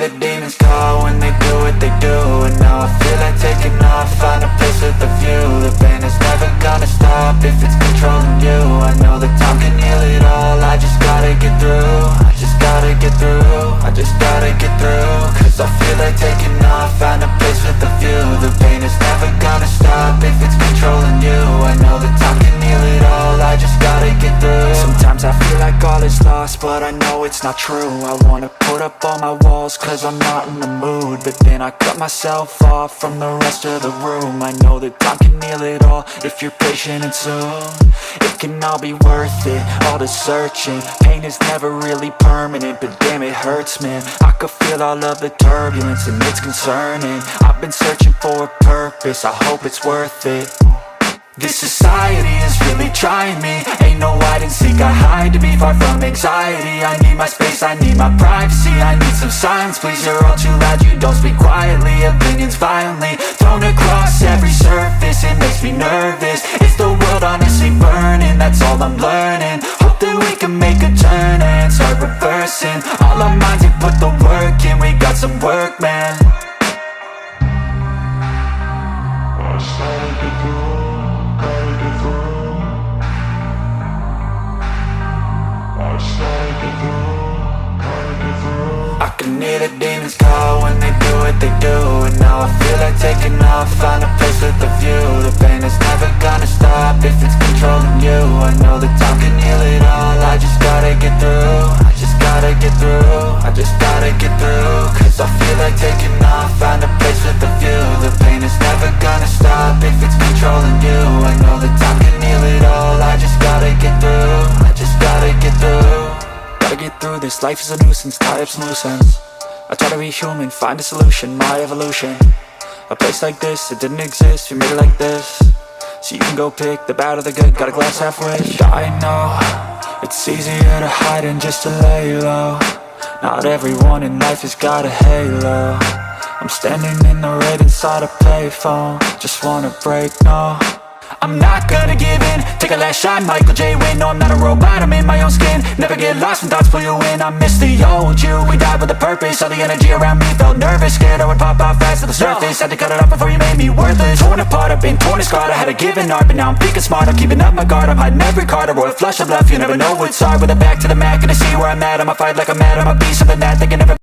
the demons call when they do what they do. And now I feel like taking off, find a place with a view. The pain is never gonna stop if it's controlling you. I know that time can heal it all, I just gotta get through. I just gotta get through, I just gotta get through. Cause I feel like taking off, find a place with a view. The pain is never gonna stop if it's controlling you. I know that time can heal it all, I just gotta get through. Sometimes I feel like all is lost, but I know it's not true. I wanna put up all my walls cause I'm not in the mood, but then I cut myself off from the rest of the room. I know that time can heal it all if you're patient and soon. It can all be worth it, all the searching. Pain is never really permanent, but damn it hurts, man. I could feel all of the turbulence and it's concerning. I've been searching for a purpose, I hope it's worth it. This society is really trying me. Ain't no hide and seek, I hide to be far from anxiety. I need my space, I need my privacy. I need some silence, please, you're all too loud. You don't speak quietly, opinions violently thrown across every surface. It makes me nervous, it's the world honestly burning. That's all I'm learning, hope that we can make a turn and start reversing. All our minds, we put the work in, we got some work, man. I can hear the demons call when they do what they do. And now I feel like taking off, find a place with a view. The pain is never gonna stop if it's controlling you. I know that time can heal it all, I just gotta get through. I just gotta get through, I just gotta get through. Cause I feel like taking off, find a place with a view. The pain is never gonna stop if it's controlling you. I know that time can heal it all, I just gotta get through. I just gotta get through. Gotta get through this, life is a nuisance, tie up some loose ends. I try to be human, find a solution, my evolution. A place like this, it didn't exist, we made it like this. So you can go pick the bad or the good, got a glass halfway. I know, it's easier to hide than just to lay low. Not everyone in life has got a halo. I'm standing in the red inside a payphone, just wanna break, no. I'm not gonna give in, take a last shot, Michael J. Win. No, I'm not a robot, I'm in my own skin. Never get lost when thoughts pull you in. I miss the old you, we died with a purpose. All the energy around me felt nervous, scared I would pop out fast to the surface. Had to cut it off before you made me worthless. Torn apart, I've been torn and scarred. I had a given art, but now I'm thinking smart. I'm keeping up my guard, I'm hiding every card. A royal flush of love, you never know what's hard. With a back to the mat, gonna see where I'm at. I'ma fight like I'm mad, I'm a beast, something that they can never